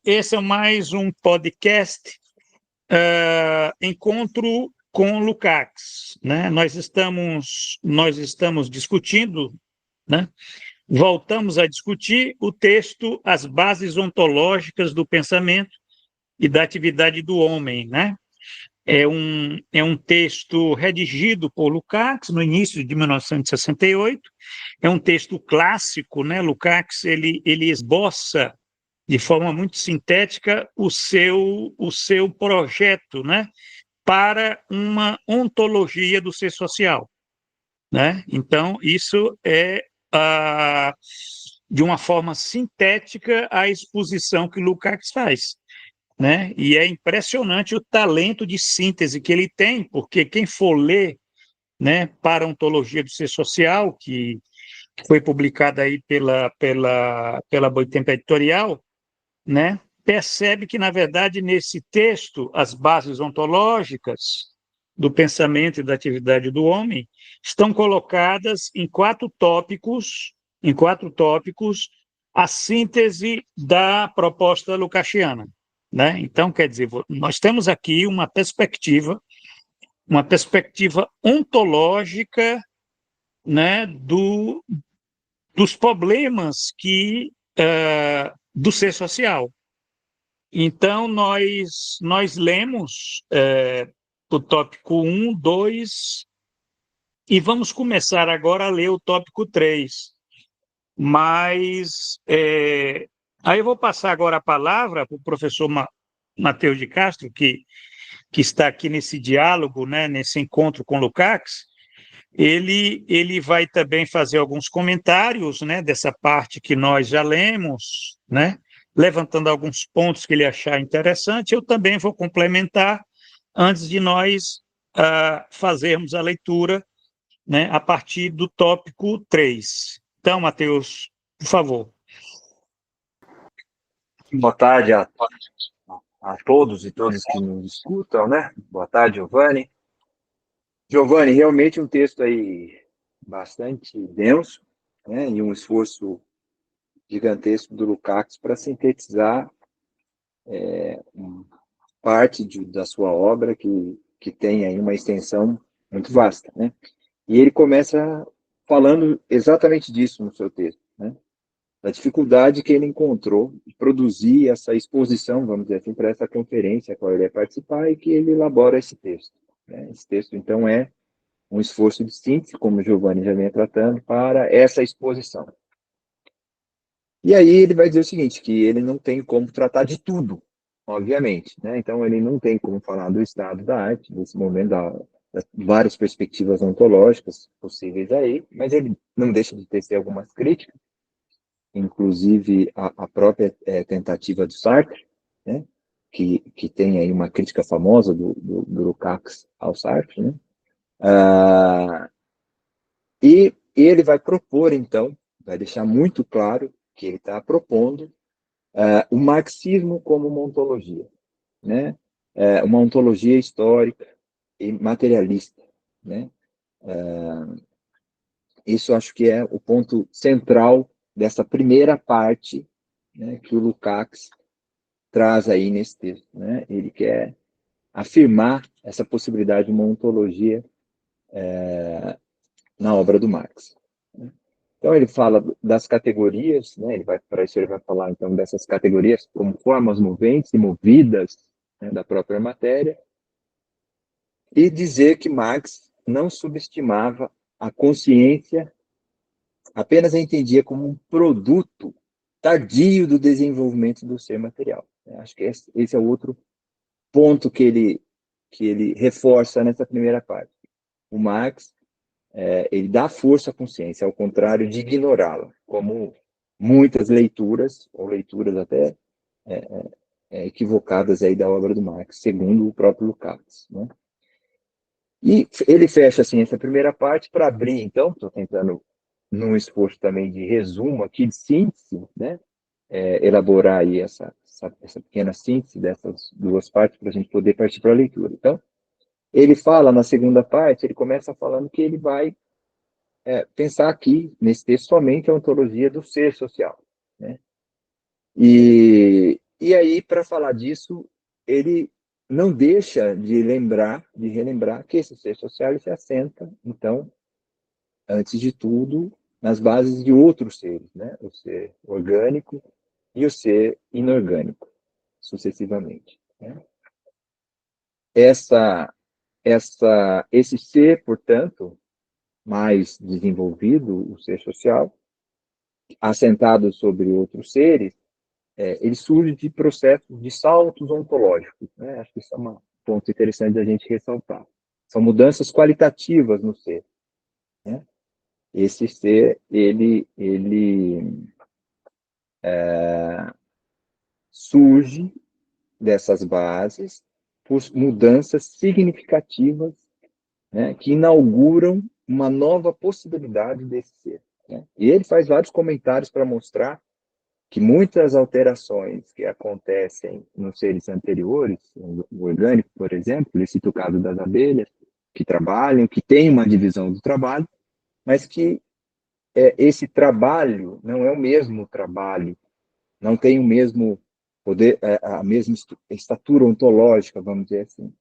Esse é mais um podcast, Encontro com Lukács, né? Nós estamos discutindo, né? Voltamos a discutir o texto As Bases Ontológicas do Pensamento e da Atividade do Homem, né? É um texto redigido por Lukács no início de 1968, é um texto clássico, né? Lukács, ele esboça de forma muito sintética o seu projeto, né? Para uma ontologia do ser social, né? Então, isso é, de uma forma sintética, a exposição que Lukács faz, né? E é impressionante o talento de síntese que ele tem, porque quem for ler, né, para a Ontologia do Ser Social, que foi publicada aí pela Boitempo Editorial, né, percebe que, na verdade, nesse texto, as bases ontológicas do pensamento e da atividade do homem estão colocadas em quatro tópicos, a síntese da proposta lucasiana, né? Então, quer dizer, nós temos aqui uma perspectiva ontológica, né, dos problemas do ser social. Então, nós lemos o tópico 1, 2, e vamos começar agora a ler o tópico 3. Mas aí eu vou passar agora a palavra para o professor Matheus de Castro, que está aqui nesse diálogo, né, nesse encontro com Lukács. Ele vai também fazer alguns comentários, né, dessa parte que nós já lemos, né, levantando alguns pontos que ele achar interessante. Eu também vou complementar antes de nós fazermos a leitura, né, a partir do tópico 3. Então, Matheus, por favor. Boa tarde a todos e todas que nos escutam, né? Boa tarde, Giovanni. Giovanni, realmente um texto aí bastante denso, né? E um esforço gigantesco do Lukács para sintetizar parte da sua obra que tem aí uma extensão muito vasta, né? E ele começa falando exatamente disso no seu texto, né? Da dificuldade que ele encontrou de produzir essa exposição, vamos dizer assim, para essa conferência a qual ele ia participar e que ele elabora esse texto, né? Esse texto, então, é um esforço de síntese, como o Giovanni já vem tratando, para essa exposição. E aí ele vai dizer o seguinte, que ele não tem como tratar de tudo, obviamente, né? Então ele não tem como falar do estado da arte, desse momento, das várias perspectivas ontológicas possíveis aí, mas ele não deixa de tecer algumas críticas, inclusive a própria tentativa do Sartre, né? Que tem aí uma crítica famosa do Lukács ao Sartre, né? E ele vai propor, então, vai deixar muito claro que ele está propondo o marxismo como uma ontologia, né? Uma ontologia histórica e materialista, né? Isso acho que é o ponto central dessa primeira parte, né, que o Lukács traz aí nesse texto, né? Ele quer afirmar essa possibilidade de uma ontologia na obra do Marx. Então ele fala das categorias, né? Para isso ele vai falar então dessas categorias como formas moventes e movidas, né, da própria matéria, e dizer que Marx não subestimava a consciência, apenas a entendia como um produto tardio do desenvolvimento do ser material. Acho que esse é o outro ponto que ele reforça nessa primeira parte. O Marx ele dá força à consciência, ao contrário de ignorá-la, como muitas leituras, ou leituras até equivocadas aí da obra do Marx, segundo o próprio Lukács, né? E ele fecha assim essa primeira parte para abrir, então, estou tentando, num esforço também de resumo aqui, de síntese, né? Elaborar aí essa pequena síntese dessas duas partes para a gente poder partir para a leitura. Então, ele fala na segunda parte, ele começa falando que ele vai pensar aqui, nesse texto, somente a ontologia do ser social, né? E E aí, para falar disso, ele não deixa de relembrar que esse ser social se assenta, então, antes de tudo, nas bases de outros seres, né? O ser orgânico e o ser inorgânico, sucessivamente. Né? Esse ser, portanto, mais desenvolvido, o ser social, assentado sobre outros seres, ele surge de processos de saltos ontológicos. Né? Acho que isso é um ponto interessante da gente ressaltar. São mudanças qualitativas no ser. Né? Esse ser, ele surge dessas bases por mudanças significativas, né, que inauguram uma nova possibilidade desse ser. Né? E ele faz vários comentários para mostrar que muitas alterações que acontecem nos seres anteriores, o orgânico, por exemplo, ele cita o caso das abelhas, que trabalham, que têm uma divisão do trabalho, mas que esse trabalho não é o mesmo trabalho, não tem o mesmo poder, a mesma estatura ontológica, vamos dizer assim,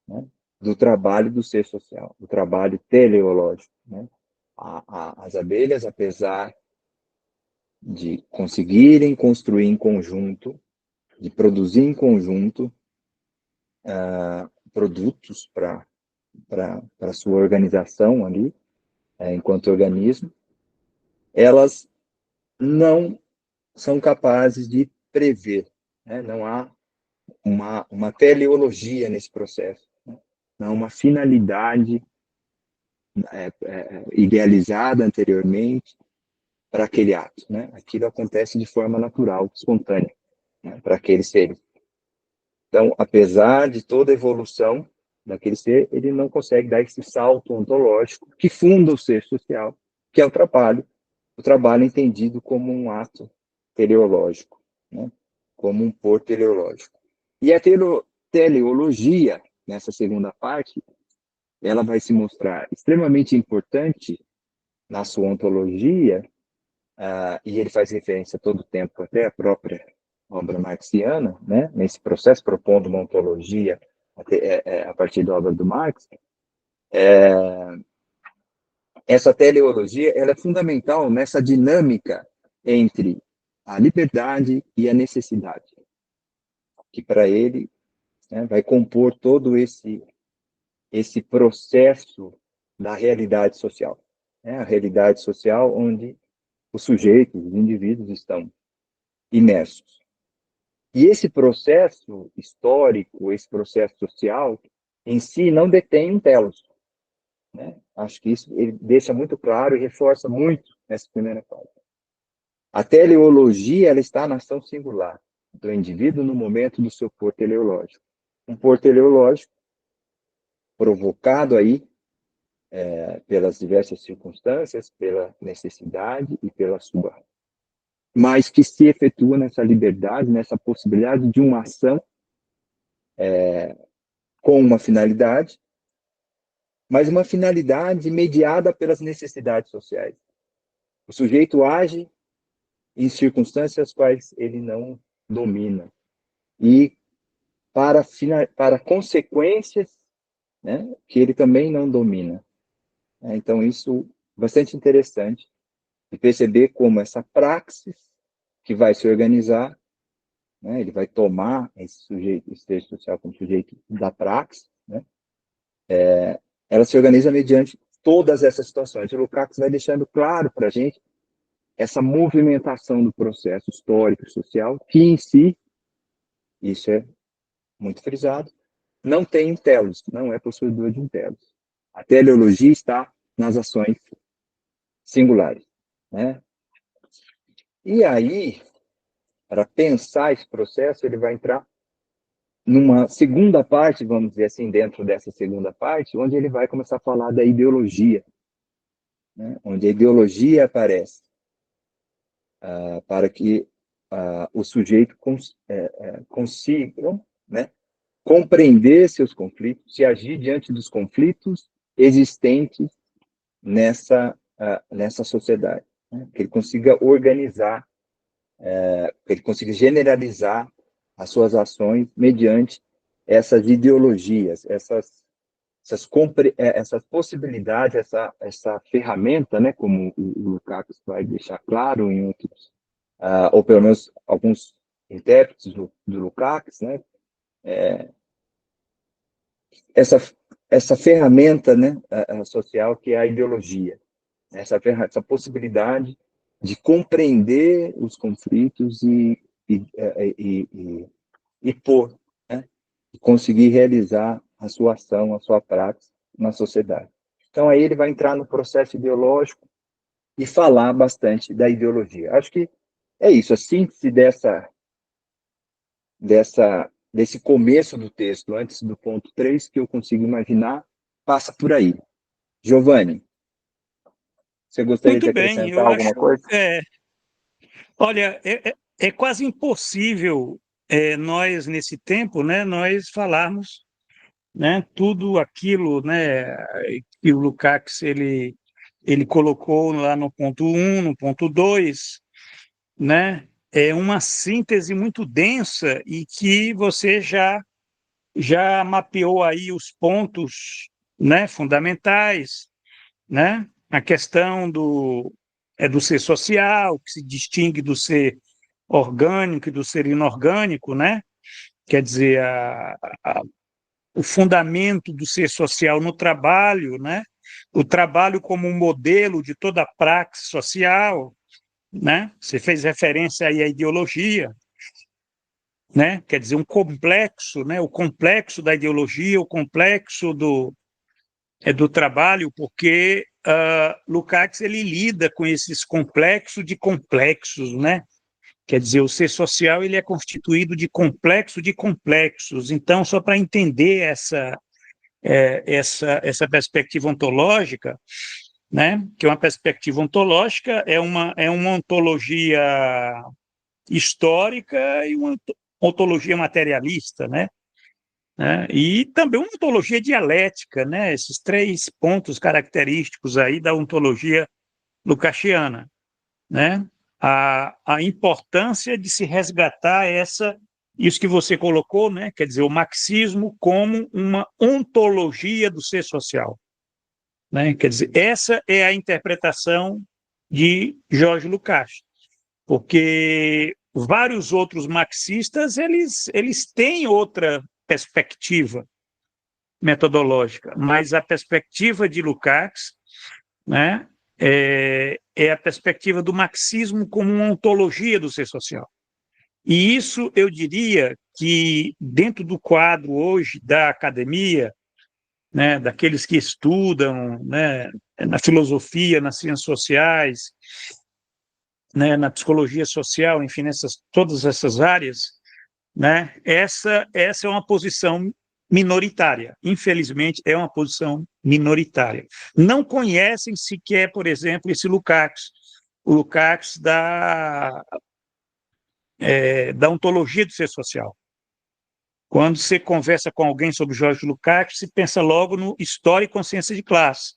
né, do trabalho do ser social, do trabalho teleológico. Né? As abelhas, apesar de conseguirem construir em conjunto, de produzir em conjunto produtos para a sua organização ali, enquanto organismo, elas não são capazes de prever. Né? Não há uma teleologia nesse processo. Né? Não há uma finalidade idealizada anteriormente para aquele ato. Né? Aquilo acontece de forma natural, espontânea, né? Para aquele ser. Então, apesar de toda a evolução daquele ser, ele não consegue dar esse salto ontológico que funda o ser social, que é o trabalho entendido como um ato teleológico, né? Como um por teleológico. E a teleologia, nessa segunda parte, ela vai se mostrar extremamente importante na sua ontologia, e ele faz referência todo o tempo até à própria obra marxiana, né, nesse processo, propondo uma ontologia a partir da obra do Marx. Essa teleologia ela é fundamental nessa dinâmica entre a liberdade e a necessidade, que para ele, né, vai compor todo esse processo da realidade social. Né? A realidade social onde os sujeitos, os indivíduos estão imersos. E esse processo histórico, esse processo social, em si, não detém um telos. Né? Acho que isso ele deixa muito claro e reforça muito nessa primeira fase. A teleologia ela está na ação singular do indivíduo no momento do seu por teleológico. Um por teleológico provocado aí pelas diversas circunstâncias, pela necessidade e pela sua, mas que se efetua nessa liberdade, nessa possibilidade de uma ação com uma finalidade, mas uma finalidade mediada pelas necessidades sociais. O sujeito age em circunstâncias quais ele não domina e para consequências, né, que ele também não domina. Então, isso é bastante interessante de perceber como essa praxis que vai se organizar, né, ele vai tomar esse texto social como sujeito da praxis, né, ela se organiza mediante todas essas situações. O Lukács vai deixando claro para a gente essa movimentação do processo histórico e social, que em si, isso é muito frisado, não tem intelos, não é possuidor de intelos. A teleologia está nas ações singulares. Né? E aí, para pensar esse processo, ele vai entrar numa segunda parte, vamos dizer assim, dentro dessa segunda parte, onde ele vai começar a falar da ideologia, né? Onde a ideologia aparece para que o sujeito consiga, né, compreender seus conflitos, se agir diante dos conflitos existentes nessa sociedade, né? Que ele consiga organizar, que ele consiga generalizar as suas ações mediante essas ideologias, essas possibilidades, essa ferramenta, né, como o Lukács vai deixar claro em outros, ou pelo menos alguns intérpretes do Lukács, né, essa ferramenta, né, social que é a ideologia, essa possibilidade de compreender os conflitos e pôr, né, e conseguir realizar a sua ação, a sua prática na sociedade. Então, aí ele vai entrar no processo ideológico e falar bastante da ideologia. Acho que é isso, a síntese desse começo do texto, antes do ponto 3, que eu consigo imaginar, passa por aí. Giovanni, você gostaria de Muito bem, acrescentar eu acho. alguma coisa? Olha, é quase impossível nós, nesse tempo, né, nós falarmos, né, tudo aquilo, né, que o Lukács ele colocou lá no ponto 1, no ponto 2, né, é uma síntese muito densa e que você já mapeou aí os pontos, né, fundamentais, né, a questão do ser social, que se distingue do ser orgânico e do ser inorgânico, né? Quer dizer, o fundamento do ser social no trabalho, né? O trabalho como um modelo de toda a praxe social, né? Você fez referência aí à ideologia, né? Quer dizer, um complexo, né? O complexo da ideologia, o complexo do trabalho, porque Lukács ele lida com esses complexos de complexos, né? Quer dizer, o ser social ele é constituído de complexo de complexos. Então, só para entender essa perspectiva ontológica, né? Que uma perspectiva ontológica é uma ontologia histórica e uma ontologia materialista, né? E também uma ontologia dialética, né? Esses três pontos característicos aí da ontologia lukáciana, né? A importância de se resgatar isso que você colocou, né? Quer dizer, o marxismo como uma ontologia do ser social, né? Quer dizer, essa é a interpretação de Jorge Lukács, porque vários outros marxistas eles têm outra perspectiva metodológica, mas a perspectiva de Lukács, né, é a perspectiva do marxismo como uma ontologia do ser social. E isso eu diria que dentro do quadro hoje da academia, né, daqueles que estudam, né, na filosofia, nas ciências sociais, né, na psicologia social, enfim, todas essas áreas, né, essa é uma posição minoritária. Infelizmente, é uma posição minoritária. Não conhecem sequer, por exemplo, esse Lukács, o Lukács da ontologia do ser social. Quando você conversa com alguém sobre Jorge Lukács, se pensa logo no História e Consciência de Classe,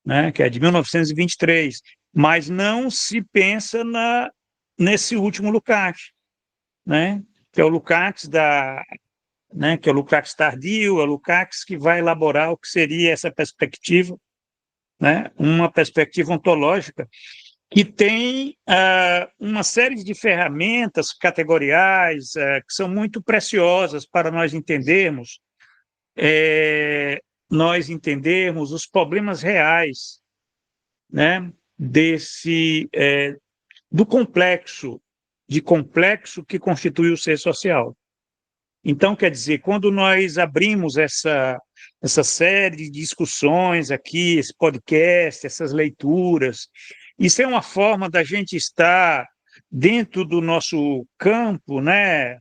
né, que é de 1923, mas não se pensa nesse último Lukács, né, que é o Lukács né, que é o Lukács tardio, é o Lukács que vai elaborar o que seria essa perspectiva, né, uma perspectiva ontológica que tem uma série de ferramentas categoriais que são muito preciosas para nós entendermos os problemas reais, né, do complexo que constitui o ser social. Então, quer dizer, quando nós abrimos essa série de discussões aqui, esse podcast, essas leituras, isso é uma forma da gente estar dentro do nosso campo, né?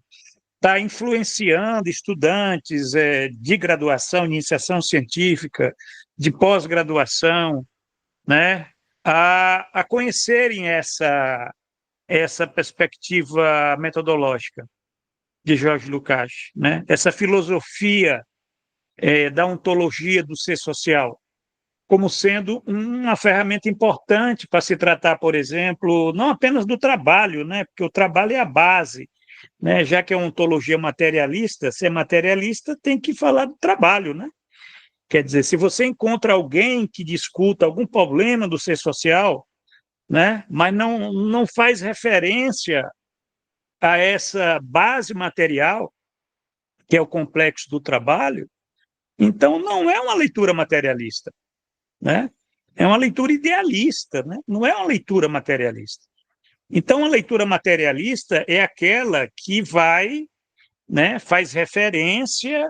Está influenciando estudantes de graduação, de iniciação científica, de pós-graduação, né? A conhecerem essa perspectiva metodológica de Jorge Lukács, né? Essa filosofia da ontologia do ser social, como sendo uma ferramenta importante para se tratar, por exemplo, não apenas do trabalho, né? Porque o trabalho é a base, né? Já que é uma ontologia materialista, se é materialista, tem que falar do trabalho, né? Quer dizer, se você encontra alguém que discuta algum problema do ser social, né, mas não faz referência a essa base material, que é o complexo do trabalho, então não é uma leitura materialista, né? É uma leitura idealista, né? Não é uma leitura materialista. Então, a leitura materialista é aquela que vai, né, faz referência,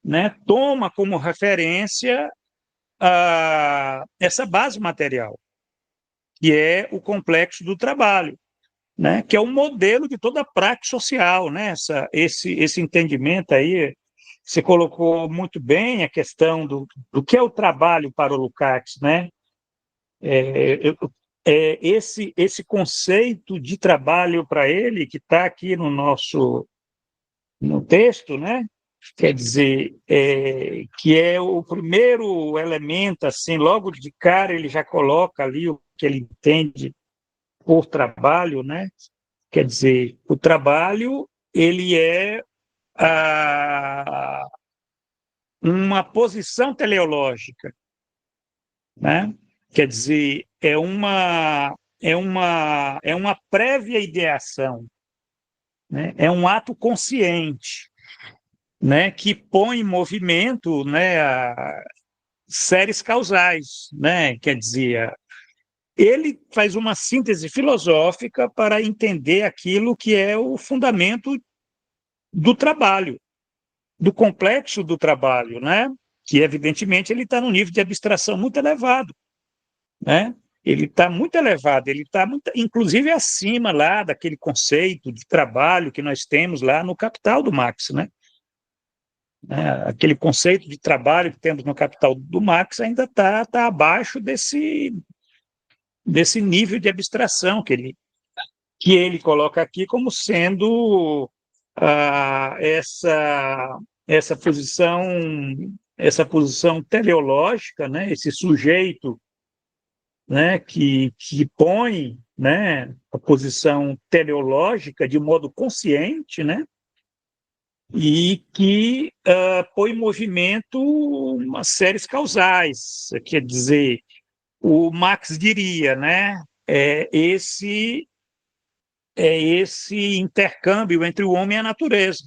né, toma como referência essa base material, que é o complexo do trabalho, né, que é o modelo de toda a prática social, né, esse entendimento aí. Você colocou muito bem a questão do que é o trabalho para o Lukács, né? É, esse conceito de trabalho para ele, que está aqui no texto, né? Quer dizer, que é o primeiro elemento, assim, logo de cara ele já coloca ali o que ele entende por trabalho, né? Quer dizer, o trabalho ele é uma posição teleológica, né? Quer dizer, é uma prévia ideação, né? É um ato consciente, né? Que põe em movimento, né? Séries causais, né? Quer dizer, ele faz uma síntese filosófica para entender aquilo que é o fundamento do trabalho, do complexo do trabalho, né? Que evidentemente ele está num nível de abstração muito elevado, né? Ele está muito elevado, ele está inclusive acima lá daquele conceito de trabalho que nós temos lá no Capital do Marx, né? Aquele conceito de trabalho que temos no Capital do Marx ainda está abaixo desse nível de abstração que ele coloca aqui como sendo essa posição teleológica, né? Esse sujeito, né, que põe, né, a posição teleológica de modo consciente, né, e que põe em movimento uma séries causais. Quer dizer, o Marx diria, né, esse intercâmbio entre o homem e a natureza,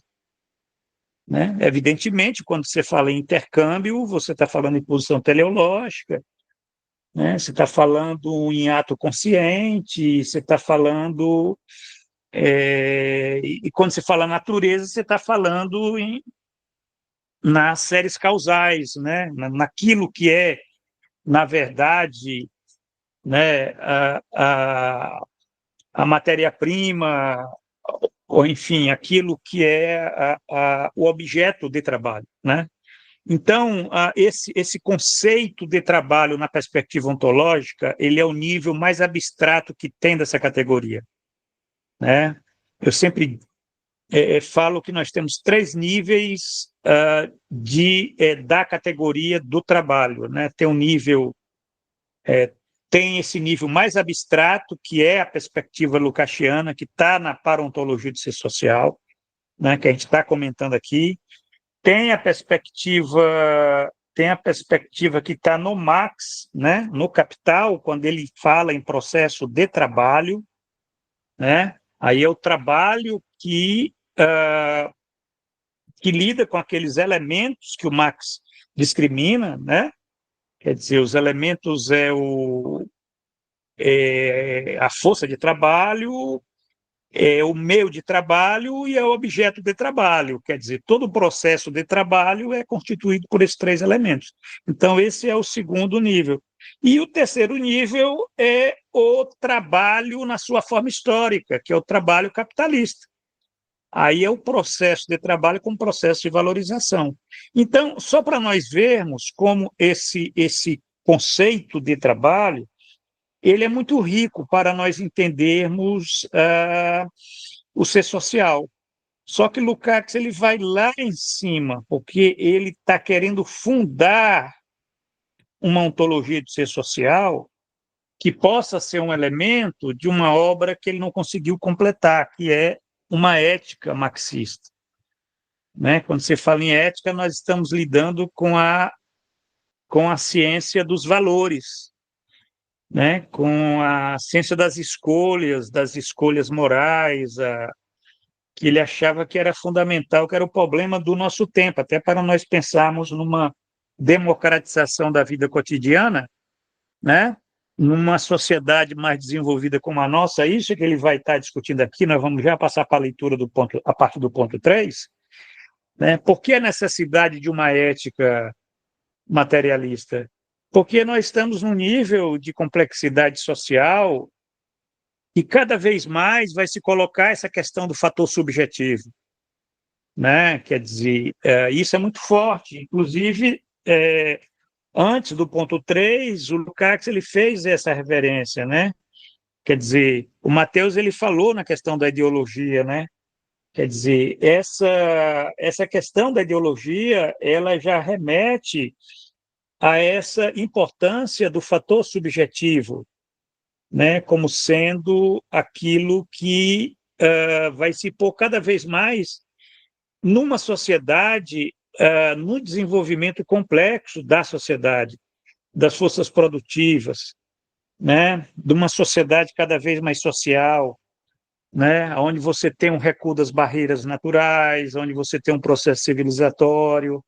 né? Evidentemente, quando você fala em intercâmbio, você está falando em posição teleológica, né? Você está falando em ato consciente, você está falando. E quando você fala natureza, você está falando nas séries causais, né? Naquilo que é, na verdade, né, a matéria-prima, ou enfim, aquilo que é o objeto de trabalho, né? Então, esse conceito de trabalho na perspectiva ontológica, ele é o nível mais abstrato que tem dessa categoria, né? Eu sempre falo que nós temos 3 níveis da categoria do trabalho, né? Tem esse nível mais abstrato, que é a perspectiva lucasiana, que está na parontologia do ser social, né? Que a gente está comentando aqui. Tem a perspectiva que está no Marx, né? No Capital, quando ele fala em processo de trabalho, né? Aí é o trabalho que lida com aqueles elementos que o Marx discrimina, né? Quer dizer, os elementos a força de trabalho, é o meio de trabalho e é o objeto de trabalho. Quer dizer, todo o processo de trabalho é constituído por esses 3 elementos. Então, esse é o segundo nível. E o terceiro nível é o trabalho na sua forma histórica, que é o trabalho capitalista. Aí é o processo de trabalho como processo de valorização. Então, só para nós vermos como esse conceito de trabalho ele é muito rico para nós entendermos o ser social. Só que Lukács ele vai lá em cima, porque ele está querendo fundar uma ontologia de ser social que possa ser um elemento de uma obra que ele não conseguiu completar, que é uma ética marxista, né? Quando você fala em ética, nós estamos lidando com a ciência dos valores, né? Com a ciência das escolhas morais, que ele achava que era fundamental, que era o problema do nosso tempo, até para nós pensarmos numa democratização da vida cotidiana, né? Numa sociedade mais desenvolvida como a nossa. Isso que ele vai estar discutindo aqui. Nós vamos já passar para a leitura a partir do ponto 3, né? Por que a necessidade de uma ética materialista? Porque nós estamos num nível de complexidade social e cada vez mais vai se colocar essa questão do fator subjetivo, né? Quer dizer, isso é muito forte. Inclusive, antes do ponto 3, o Lukács ele fez essa referência, né? Quer dizer, o Mateus ele falou na questão da ideologia, né? Quer dizer, essa questão da ideologia, ela já remete a essa importância do fator subjetivo, né? Como sendo aquilo que vai se pôr cada vez mais numa sociedade, no desenvolvimento complexo da sociedade, das forças produtivas, né? De uma sociedade cada vez mais social, né? Onde você tem um recuo das barreiras naturais, onde você tem um processo civilizatório,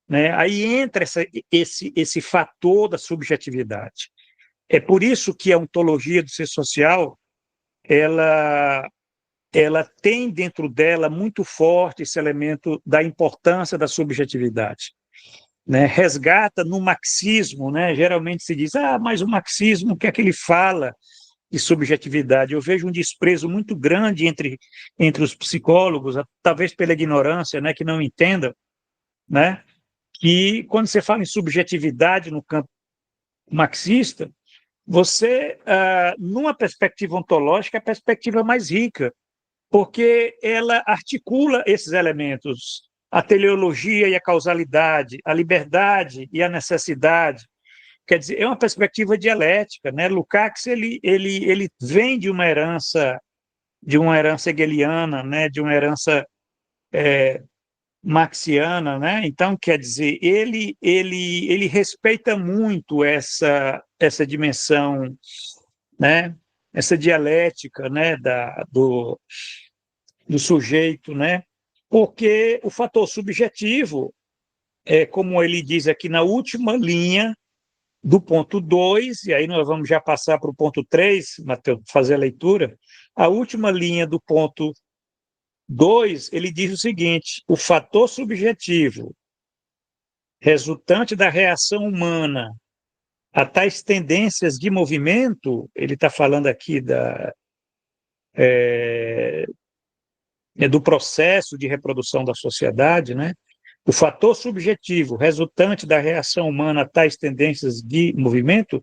né? Aí entra esse fator da subjetividade. É por isso que a ontologia do ser social, ela tem dentro dela muito forte esse elemento da importância da subjetividade, né? Resgata no marxismo, né? Geralmente se diz, mas o marxismo, o que é que ele fala de subjetividade? Eu vejo um desprezo muito grande entre os psicólogos, talvez pela ignorância, né? Que não entendam, né? Que quando você fala em subjetividade no campo marxista, você, numa perspectiva ontológica, é a perspectiva mais rica, porque ela articula esses elementos, a teleologia e a causalidade, a liberdade e a necessidade. Quer dizer, é uma perspectiva dialética, né? Lukács ele vem de uma herança hegeliana, né? De uma herança marxiana, né? Então, quer dizer, ele respeita muito essa dimensão, né? Essa dialética, né? Do sujeito, né? Porque o fator subjetivo, como ele diz aqui na última linha do ponto 2, e aí nós vamos já passar para o ponto 3, Mateus, fazer a leitura, a última linha do ponto 2, ele diz o seguinte: o fator subjetivo resultante da reação humana a tais tendências de movimento, ele está falando aqui do processo de reprodução da sociedade, né? O fator subjetivo resultante da reação humana a tais tendências de movimento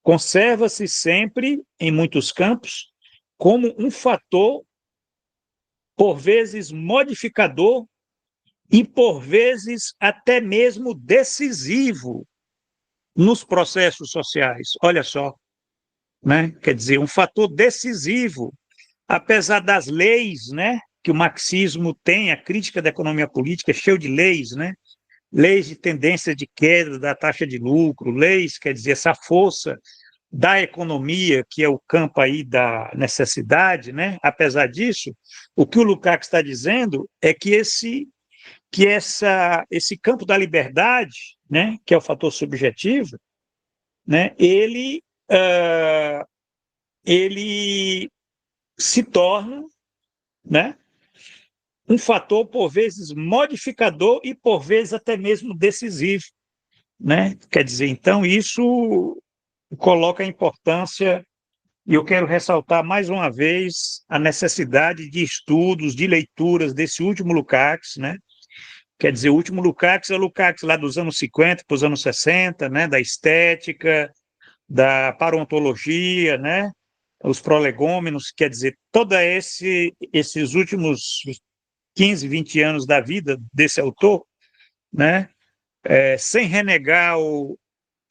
conserva-se sempre, em muitos campos, como um fator, por vezes modificador e, por vezes, até mesmo decisivo nos processos sociais. Olha só, né? Quer dizer, um fator decisivo, apesar das leis, né? Que o marxismo tem, a crítica da economia política é cheio de leis, né? Leis de tendência de queda da taxa de lucro, leis, quer dizer, essa força da economia, que é o campo aí da necessidade, né? Apesar disso, o que o Lukács está dizendo é que esse campo da liberdade, né? Que é o fator subjetivo, né? Ele se torna, né? Um fator, por vezes, modificador e, por vezes, até mesmo decisivo, né? Quer dizer, então, isso coloca a importância, e eu quero ressaltar mais uma vez a necessidade de estudos, de leituras desse último Lukács, né? Quer dizer, o último Lukács é o Lukács lá dos anos 50 para os anos 60, né? Da estética, da parontologia, né? Os prolegômenos, quer dizer, todos esses últimos 15, 20 anos da vida desse autor, né? Sem renegar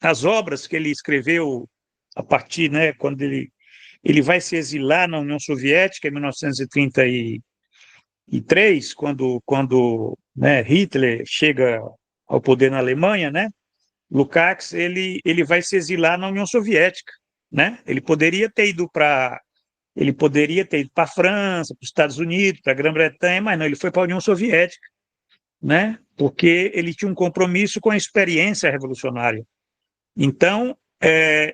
as obras que ele escreveu a partir, né, quando ele vai se exilar na União Soviética em 1933, quando né, Hitler chega ao poder na Alemanha, né, Lukács ele vai se exilar na União Soviética, né? Ele poderia ter ido para a França, para os Estados Unidos, para a Grã-Bretanha, mas não, ele foi para a União Soviética, né? Porque ele tinha um compromisso com a experiência revolucionária. Então,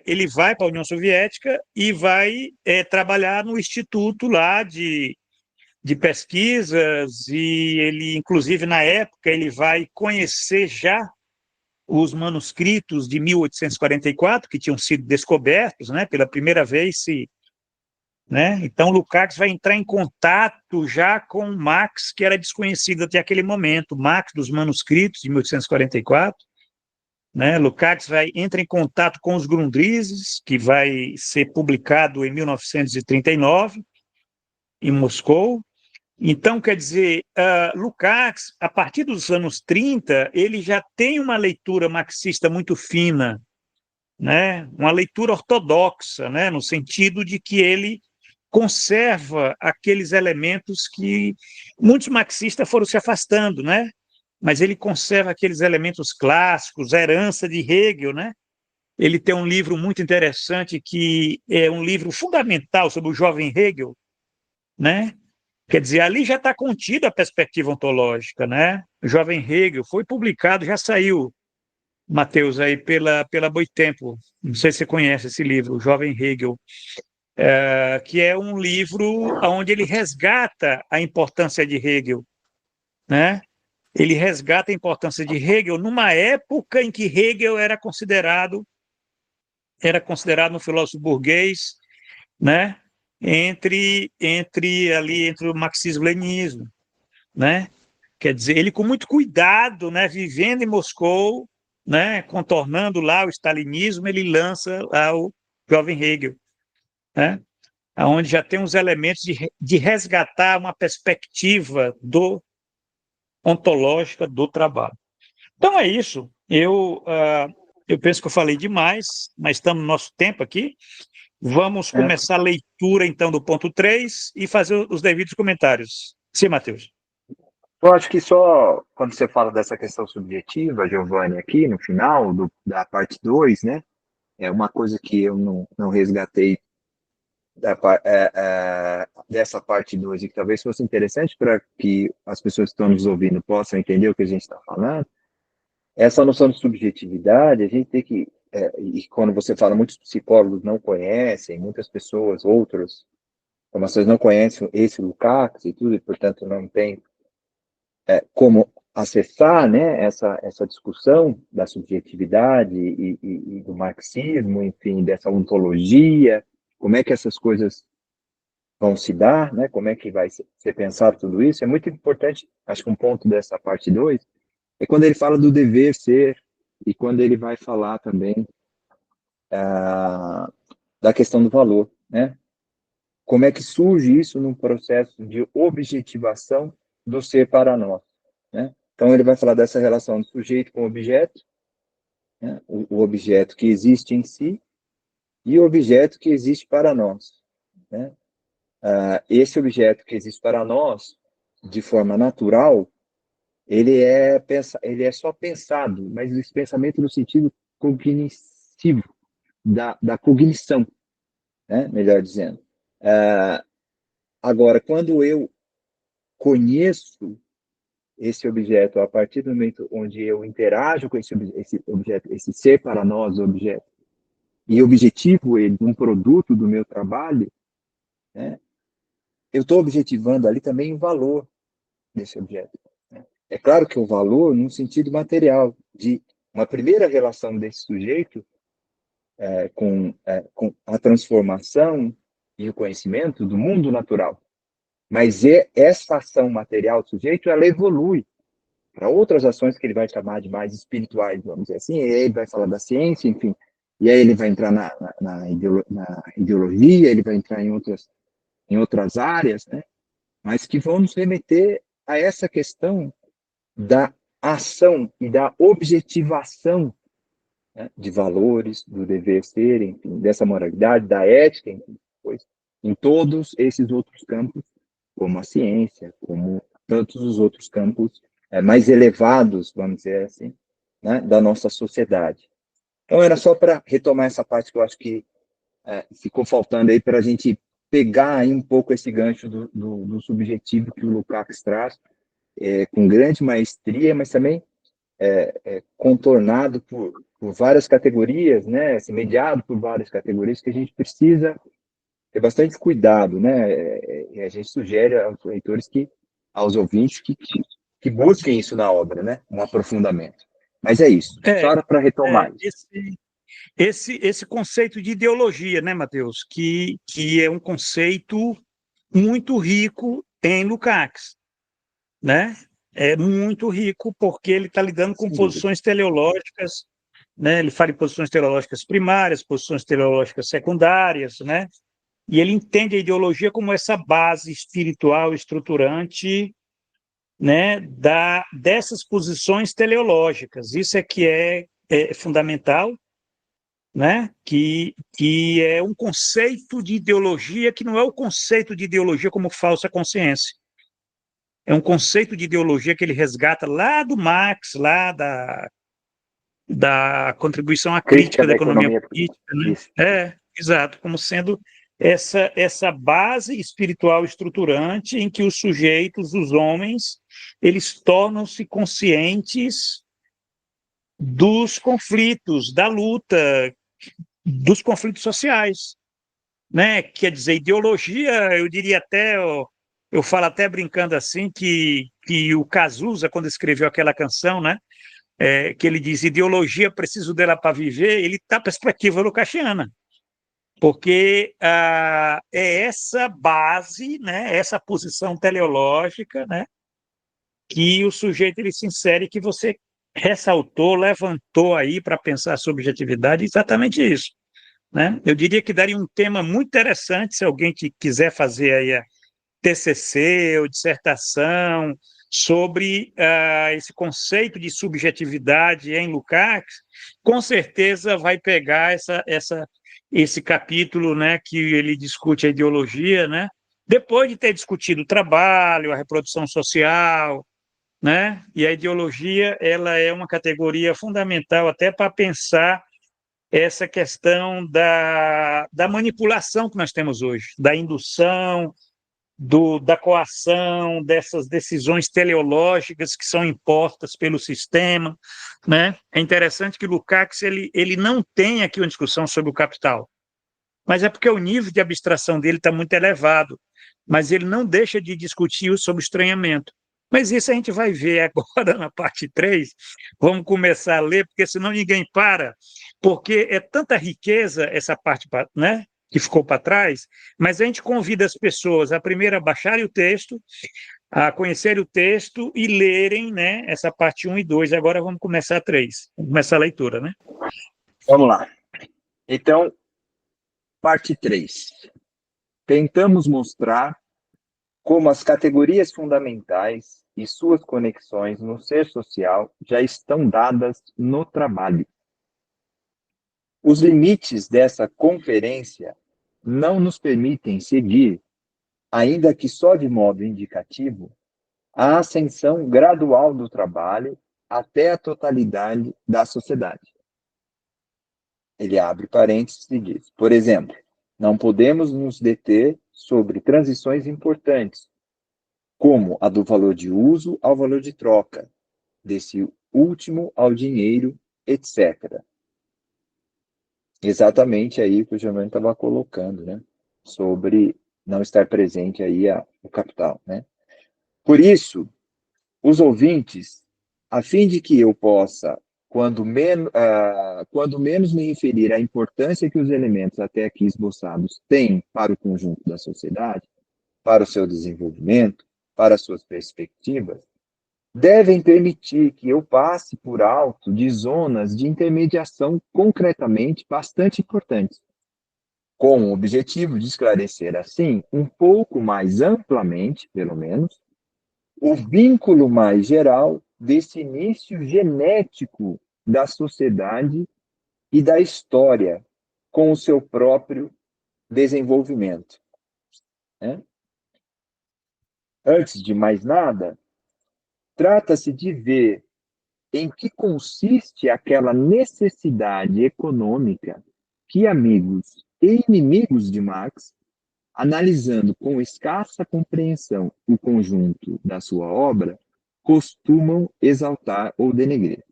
ele vai para a União Soviética e vai trabalhar no instituto lá de pesquisas, e ele, inclusive, na época, ele vai conhecer já os manuscritos de 1844, que tinham sido descobertos, né, pela primeira vez, né? Então, Lukács vai entrar em contato já com Marx, que era desconhecido até aquele momento, Marx dos manuscritos de 1844, né? Lukács entra em contato com os Grundrizes, que vai ser publicado em 1939, em Moscou. Então, quer dizer, Lukács, a partir dos anos 30, ele já tem uma leitura marxista muito fina, né? Uma leitura ortodoxa, né? No sentido de que ele conserva aqueles elementos que muitos marxistas foram se afastando, né? Mas ele conserva aqueles elementos clássicos, a herança de Hegel, né? Ele tem um livro muito interessante que é um livro fundamental sobre o jovem Hegel, né? Quer dizer, ali já está contida a perspectiva ontológica, né? O jovem Hegel foi publicado, já saiu, Matheus, aí pela Boitempo. Não sei se você conhece esse livro, O Jovem Hegel, que é um livro onde ele resgata a importância de Hegel, né? Ele resgata a importância de Hegel numa época em que Hegel era considerado um filósofo burguês, né? Entre o marxismo-leninismo, né? Quer dizer, ele com muito cuidado, né, vivendo em Moscou, né, contornando lá o stalinismo, ele lança lá o jovem Hegel, né? Onde já tem uns elementos de resgatar uma perspectiva ontológica do trabalho. Então é isso. Eu penso que eu falei demais, mas estamos no nosso tempo aqui. Vamos começar a leitura, então, do ponto 3 e fazer os devidos comentários. Sim, Matheus. Eu acho que só quando você fala dessa questão subjetiva, Giovanni, aqui no final da parte 2, né? É uma coisa que eu não resgatei dessa parte 2 e que talvez fosse interessante para que as pessoas que estão nos ouvindo possam entender o que a gente está falando. Essa noção de subjetividade, a gente tem que, e quando você fala, muitos psicólogos não conhecem, muitas pessoas, outras formações não conhecem esse Lukács e tudo, e portanto não tem como acessar, né, essa discussão da subjetividade e do marxismo, enfim, dessa ontologia, como é que essas coisas vão se dar, né, como é que vai ser pensado tudo isso. É muito importante, acho que um ponto dessa parte 2 é quando ele fala do dever ser e quando ele vai falar também da questão do valor, né? Como é que surge isso num processo de objetivação do ser para nós, né? Então ele vai falar dessa relação do sujeito com o objeto, né? O objeto que existe em si e o objeto que existe para nós, né? Esse objeto que existe para nós, de forma natural, ele é só pensado, mas esse pensamento no sentido cognitivo, da cognição, né? Melhor dizendo. Agora, quando eu conheço esse objeto a partir do momento onde eu interajo com esse objeto, esse ser para nós objeto, e objetivo ele um produto do meu trabalho, né? Eu estou objetivando ali também o valor desse objeto, né? É claro que o valor num sentido material, de uma primeira relação desse sujeito com a transformação e o conhecimento do mundo natural. Mas essa ação material do sujeito, ela evolui para outras ações que ele vai chamar de mais espirituais, vamos dizer assim, e aí ele vai falar da ciência, enfim, e aí ele vai entrar na ideologia, ele vai entrar em outras áreas, né? Mas que vão nos remeter a essa questão da ação e da objetivação, né, de valores, do dever ser, enfim, dessa moralidade, da ética, enfim, pois, em todos esses outros campos como a ciência, como tantos os outros campos mais elevados, vamos dizer assim, né, da nossa sociedade. Então, era só para retomar essa parte que eu acho que ficou faltando aí para a gente pegar aí um pouco esse gancho do subjetivo que o Lukács traz, com grande maestria, mas também contornado por várias categorias, né, assim, mediado por várias categorias que a gente precisa ter bastante cuidado, né, e a gente sugere aos leitores aos ouvintes que busquem isso na obra, né, um aprofundamento. Mas é isso, É, só para retomar isso. esse conceito de ideologia, né, Matheus, que é um conceito muito rico em Lukács, né? É muito rico porque ele está lidando com Sem dúvida. posições teleológicas, né? Ele fala em posições teleológicas primárias, posições teleológicas secundárias, né? E ele entende a ideologia como essa base espiritual estruturante, né, dessas posições teleológicas. Isso é que é fundamental, né? Que é um conceito de ideologia que não é o conceito de ideologia como falsa consciência. É um conceito de ideologia que ele resgata lá do Marx, lá da contribuição à Crítica crítica da da economia economia política, política. né? Isso. Exato, como sendo essa base espiritual estruturante em que os sujeitos, os homens, eles tornam-se conscientes dos conflitos, da luta, dos conflitos sociais, né? Quer dizer, ideologia, eu diria até, eu falo até brincando assim, que o Cazuza, quando escreveu aquela canção, né? Que ele diz, ideologia, preciso dela para viver, ele está a perspectiva lucasiana, porque é essa base, né? Essa posição teleológica, né? Que o sujeito ele se insere, que você ressaltou, levantou aí para pensar a subjetividade, exatamente isso, né? Eu diria que daria um tema muito interessante se alguém que quiser fazer aí a TCC ou dissertação sobre esse conceito de subjetividade em Lukács, com certeza vai pegar esse capítulo, né, que ele discute a ideologia, né, depois de ter discutido o trabalho, a reprodução social, né, e a ideologia ela é uma categoria fundamental até para pensar essa questão da manipulação que nós temos hoje, da indução, da coação, dessas decisões teleológicas que são impostas pelo sistema, né? É interessante que Lukács ele não tem aqui uma discussão sobre o capital, mas é porque o nível de abstração dele está muito elevado, mas ele não deixa de discutir sobre o estranhamento. Mas isso a gente vai ver agora na parte 3. Vamos começar a ler, porque senão ninguém para, porque é tanta riqueza essa parte, né, que ficou para trás, mas a gente convida as pessoas a primeiro a baixarem o texto, a conhecerem o texto e lerem, né, essa parte 1 e 2. Agora vamos começar a 3. Vamos começar a leitura, né? Vamos lá. Então, parte 3. Tentamos mostrar como as categorias fundamentais e suas conexões no ser social já estão dadas no trabalho. Os limites dessa conferência não nos permitem seguir, ainda que só de modo indicativo, a ascensão gradual do trabalho até a totalidade da sociedade. Ele abre parênteses e diz, por exemplo, não podemos nos deter sobre transições importantes, como a do valor de uso ao valor de troca, desse último ao dinheiro, etc. Exatamente aí que o Germano estava colocando, né? Sobre não estar presente aí o capital, né? Por isso, os ouvintes, a fim de que eu possa, quando menos me referir à importância que os elementos até aqui esboçados têm para o conjunto da sociedade, para o seu desenvolvimento, para as suas perspectivas, devem permitir que eu passe por alto de zonas de intermediação concretamente bastante importantes, com o objetivo de esclarecer, assim, um pouco mais amplamente, pelo menos, o vínculo mais geral desse início genético da sociedade e da história com o seu próprio desenvolvimento, né? Antes de mais nada, trata-se de ver em que consiste aquela necessidade econômica que amigos e inimigos de Marx, analisando com escassa compreensão o conjunto da sua obra, costumam exaltar ou denegrir.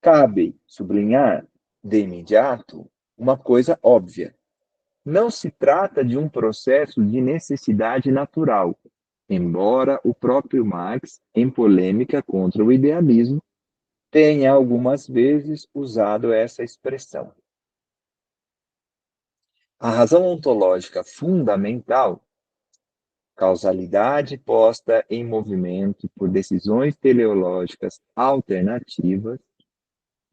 Cabe sublinhar, de imediato, uma coisa óbvia. Não se trata de um processo de necessidade natural, embora o próprio Marx, em polêmica contra o idealismo, tenha algumas vezes usado essa expressão. A razão ontológica fundamental, causalidade posta em movimento por decisões teleológicas alternativas,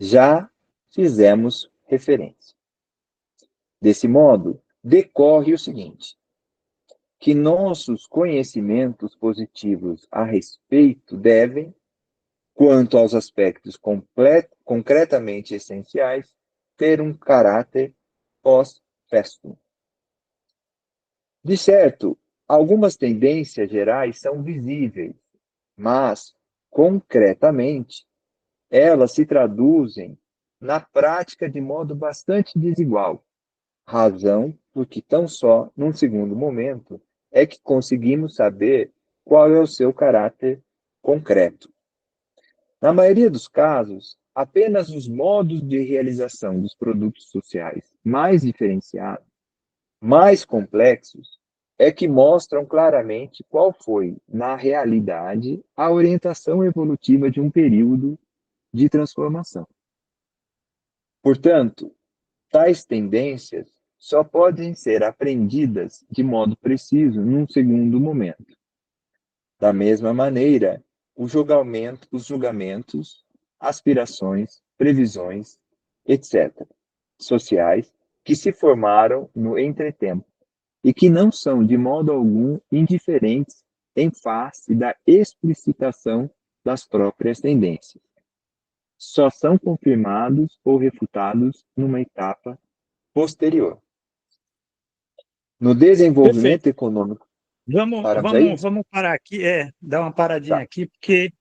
já fizemos referência. Desse modo, decorre o seguinte: que nossos conhecimentos positivos a respeito devem, quanto aos aspectos concretamente essenciais, ter um caráter pós-festum. De certo, algumas tendências gerais são visíveis, mas, concretamente, elas se traduzem na prática de modo bastante desigual, razão porque tão só, num segundo momento, é que conseguimos saber qual é o seu caráter concreto. Na maioria dos casos, apenas os modos de realização dos produtos sociais mais diferenciados, mais complexos, é que mostram claramente qual foi, na realidade, a orientação evolutiva de um período de transformação. Portanto, tais tendências só podem ser aprendidas de modo preciso num segundo momento. Da mesma maneira, os julgamentos, aspirações, previsões, etc., sociais, que se formaram no entretempo e que não são de modo algum indiferentes em face da explicitação das próprias tendências. Só são confirmados ou refutados numa etapa posterior. No desenvolvimento Perfeito. econômico, Vamos, paramos aí? vamos, vamos parar aqui, dar uma paradinha Tá. aqui, porque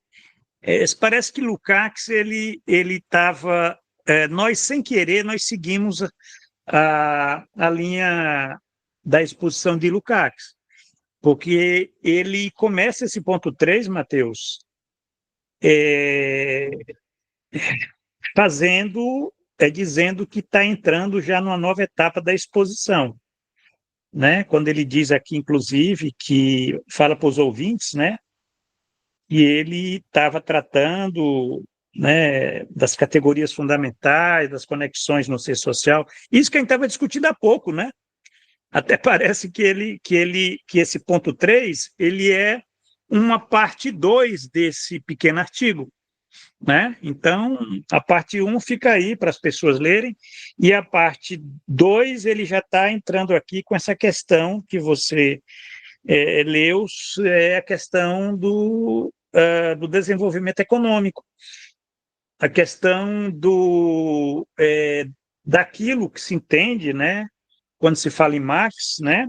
parece que Lukács, ele estava, nós sem querer, nós seguimos a linha da exposição de Lukács, porque ele começa esse ponto 3, Mateus, é, dizendo que está entrando já numa nova etapa da exposição, né? Quando ele diz aqui, inclusive, que fala para os ouvintes, né? E ele estava tratando, né, das categorias fundamentais, das conexões no ser social. Isso que a gente estava discutindo há pouco, né? Até parece que esse ponto 3 ele é uma parte 2 desse pequeno artigo, né? Então, a parte 1 fica aí para as pessoas lerem, e a parte 2 ele já está entrando aqui com essa questão que você leu, é a questão do desenvolvimento econômico, a questão daquilo que se entende, né? Quando se fala em Marx, né?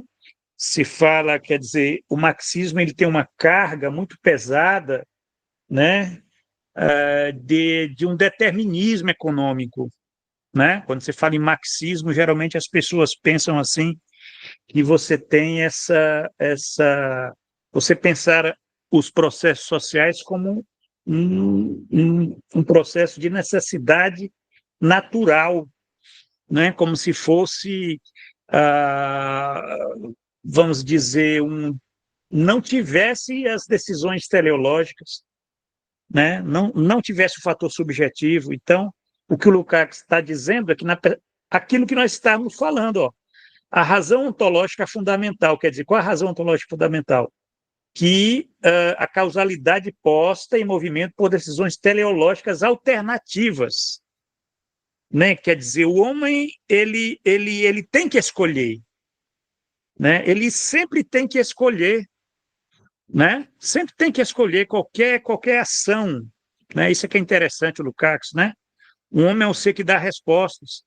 Se fala, quer dizer, o marxismo ele tem uma carga muito pesada, né? De um determinismo econômico, né? Quando você fala em marxismo, geralmente as pessoas pensam assim, que você tem você pensar os processos sociais como um processo de necessidade natural, né? Como se fosse, ah, vamos dizer, não tivesse as decisões teleológicas, né? Não tivesse o fator subjetivo. Então, o que o Lukács está dizendo é que aquilo que nós estamos falando, ó, a razão ontológica fundamental, quer dizer, qual a razão ontológica fundamental? Que a causalidade posta em movimento por decisões teleológicas alternativas, né? Quer dizer, o homem ele tem que escolher, né? Ele sempre tem que escolher, né? Sempre tem que escolher qualquer ação, né? Isso é que é interessante, Lukács, né? O homem é um ser que dá respostas,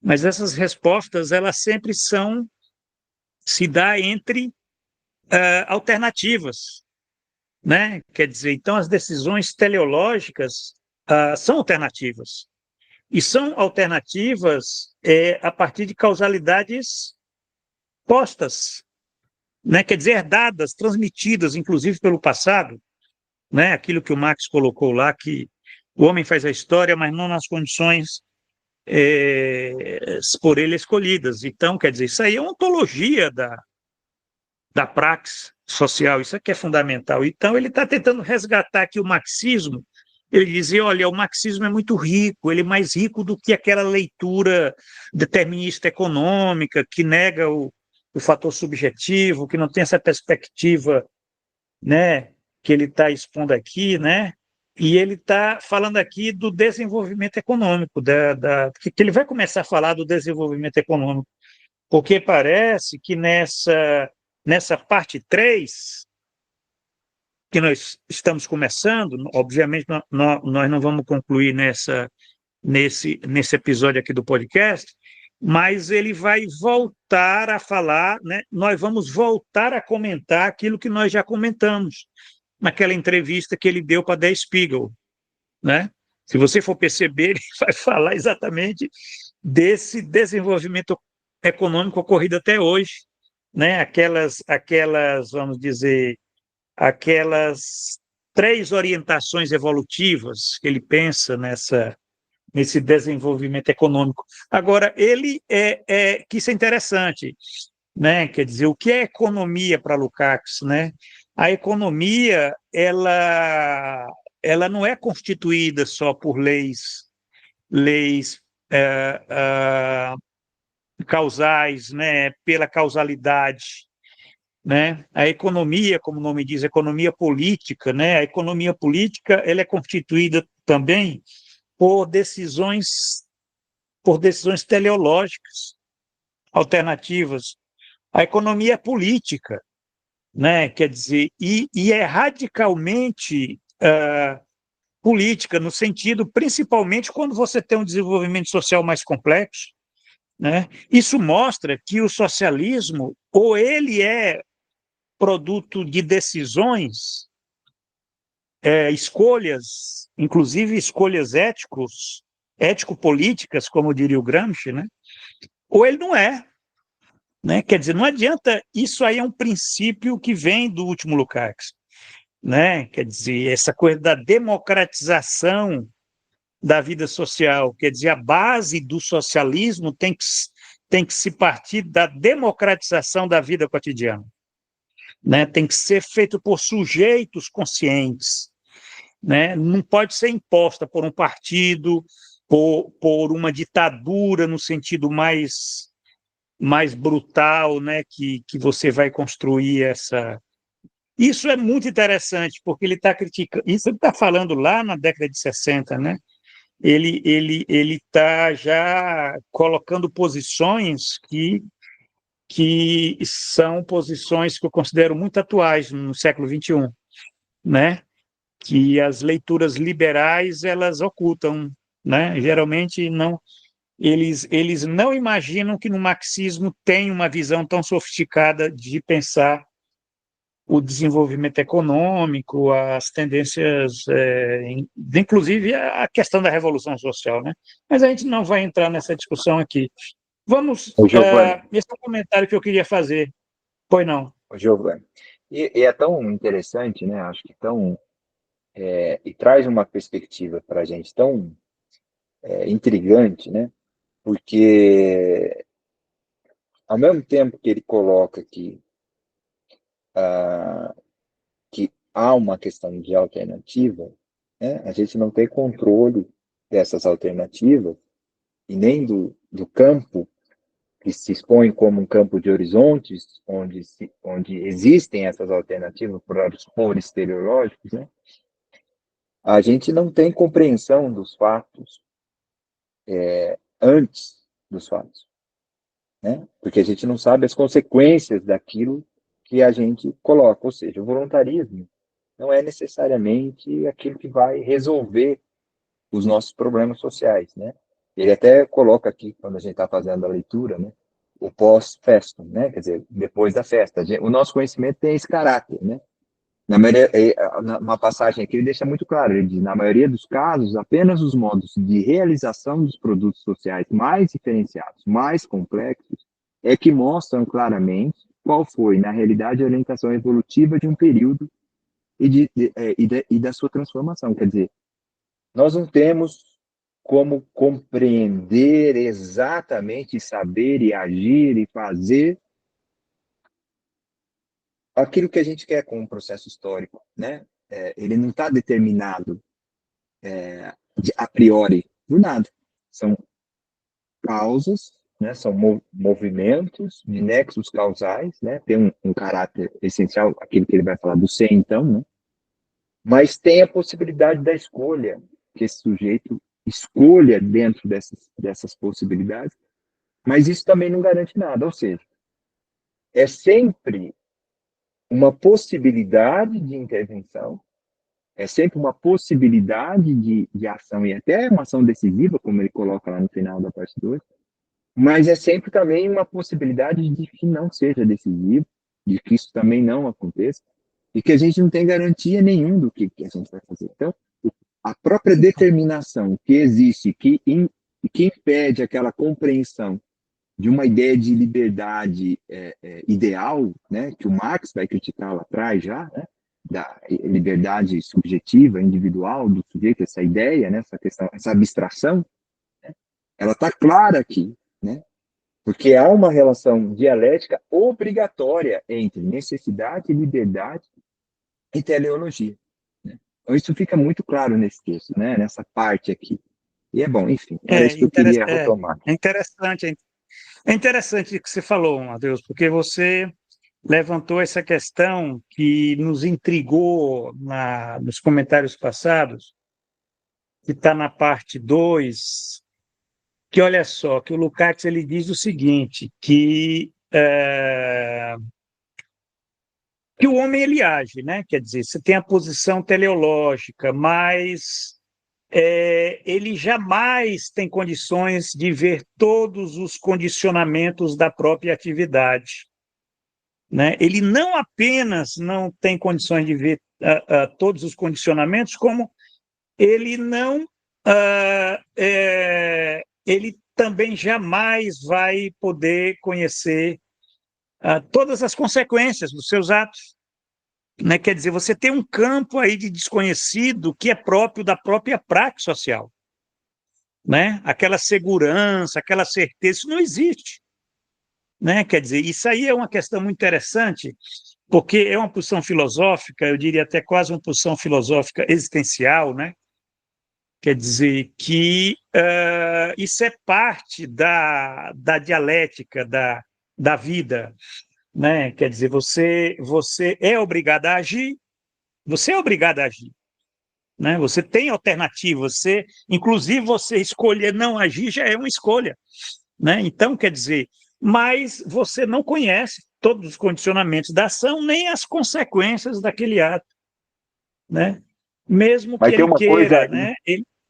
mas essas respostas elas sempre se dá entre alternativas, né? Quer dizer, então as decisões teleológicas são alternativas. E são alternativas a partir de causalidades postas, né? Quer dizer, herdadas, transmitidas, inclusive pelo passado, né? Aquilo que o Marx colocou lá, que o homem faz a história, mas não nas condições por ele escolhidas. Então, quer dizer, isso aí é uma ontologia da praxis social, isso aqui é fundamental. Então, ele está tentando resgatar aqui o marxismo. Ele dizia, olha, o marxismo é muito rico, ele é mais rico do que aquela leitura determinista econômica, que nega o fator subjetivo, que não tem essa perspectiva, né, que ele está expondo aqui, né? E ele está falando aqui do desenvolvimento econômico, que ele vai começar a falar do desenvolvimento econômico, porque parece que nessa parte 3 que nós estamos começando, obviamente nós não vamos concluir nesse episódio aqui do podcast, mas ele vai voltar a falar, né? Nós vamos voltar a comentar aquilo que nós já comentamos naquela entrevista que ele deu para Der Spiegel, né? Se você for perceber, ele vai falar exatamente desse desenvolvimento econômico ocorrido até hoje, né? Aquelas, vamos dizer, aquelas 3 orientações evolutivas que ele pensa nesse desenvolvimento econômico. Agora, ele que isso é interessante, né? Quer dizer, o que é economia para Lukács, né? A economia, ela não é constituída só por leis é, é, causais, né? Pela causalidade, né? A economia, como o nome diz, economia política, né? A economia política, ela é constituída também por decisões teleológicas alternativas. A economia é política, né? Quer dizer, e é radicalmente política, no sentido, principalmente quando você tem um desenvolvimento social mais complexo, né? Isso mostra que o socialismo, ou ele é produto de decisões, escolhas, inclusive escolhas ético-políticas, como diria o Gramsci, né? Ou ele não é, né? Quer dizer, não adianta, isso aí é um princípio que vem do último Lukács, né? Quer dizer, essa coisa da democratização da vida social, quer dizer, a base do socialismo tem que se partir da democratização da vida cotidiana, né? Tem que ser feito por sujeitos conscientes, né? Não pode ser imposta por um partido, por uma ditadura no sentido mais brutal, né? Que você vai construir essa. Isso é muito interessante, porque ele está criticando. Isso ele está falando lá na década de 60, né? Ele está já colocando posições que são posições que eu considero muito atuais no século XXI, né? Que as leituras liberais elas ocultam, né? Geralmente não, eles não imaginam que no marxismo tem uma visão tão sofisticada de pensar o desenvolvimento econômico, as tendências, inclusive a questão da revolução social, né? Mas a gente não vai entrar nessa discussão aqui. Vamos, Ô, Giovanni, esse é o comentário que eu queria fazer. Pois não. ô, Giovanni. E é tão interessante, né? Acho que e traz uma perspectiva para a gente tão intrigante, né? Porque ao mesmo tempo que ele coloca que há uma questão de alternativa, né? A gente não tem controle dessas alternativas e nem do campo que se expõe como um campo de horizontes, onde existem essas alternativas por exteriológicos, né? A gente não tem compreensão dos fatos antes dos fatos, né? Porque a gente não sabe as consequências daquilo que a gente coloca, ou seja, o voluntarismo não é necessariamente aquilo que vai resolver os nossos problemas sociais, né? Ele até coloca aqui, quando a gente está fazendo a leitura, né? o pós-festum, né? Quer dizer, depois da festa. O nosso conhecimento tem esse caráter, né? Uma passagem aqui ele deixa muito claro, ele diz, na maioria dos casos, apenas os modos de realização dos produtos sociais mais diferenciados, mais complexos, é que mostram claramente qual foi, na realidade, a orientação evolutiva de um período e da sua transformação. Quer dizer, nós não temos como compreender exatamente, saber e agir e fazer aquilo que a gente quer com um processo histórico, né? Ele não está determinado a priori por nada. São causas, né? São movimentos de nexos causais, né? Tem um caráter essencial, aquele que ele vai falar do ser, então, né? Mas tem a possibilidade da escolha, que esse sujeito escolha dentro dessas possibilidades, mas isso também não garante nada, ou seja, é sempre uma possibilidade de intervenção, é sempre uma possibilidade de ação, e até uma ação decisiva, como ele coloca lá no final da parte 2, mas é sempre também uma possibilidade de que não seja decisivo, de que isso também não aconteça, e que a gente não tem garantia nenhuma do que a gente vai fazer. Então, a própria determinação que existe, que impede aquela compreensão de uma ideia de liberdade ideal, né, que o Marx vai criticar lá atrás já, né, da liberdade subjetiva, individual do sujeito, essa ideia, né, essa questão, essa abstração, né, ela está clara aqui, né, porque há uma relação dialética obrigatória entre necessidade, liberdade e teleologia. Né? Então, isso fica muito claro nesse texto, né, nessa parte aqui. E é bom, enfim, era isso que eu queria retomar. É interessante, é interessante o que você falou, Matheus, porque você levantou essa questão que nos intrigou nos comentários passados, que está na parte 2, que olha só, que o Lukács ele diz o seguinte, que o homem ele age, né? Quer dizer, você tem a posição teleológica, mas ele jamais tem condições de ver todos os condicionamentos da própria atividade. Né? Ele não apenas não tem condições de ver todos os condicionamentos, como ele não. Ele também jamais vai poder conhecer todas as consequências dos seus atos. Né? Quer dizer, você tem um campo aí de desconhecido que é próprio da própria prática social. Né? Aquela segurança, aquela certeza, isso não existe. Né? Quer dizer, isso aí é uma questão muito interessante, porque é uma posição filosófica, eu diria até quase uma posição filosófica existencial, né? Quer dizer que isso é parte da dialética da vida, né? Quer dizer, você é obrigado a agir, você é obrigado a agir, né? Você tem alternativa, inclusive você escolher não agir já é uma escolha, né? Então, quer dizer, mas você não conhece todos os condicionamentos da ação, nem as consequências daquele ato, né? Mesmo que Mas tem ele uma coisa queira, né?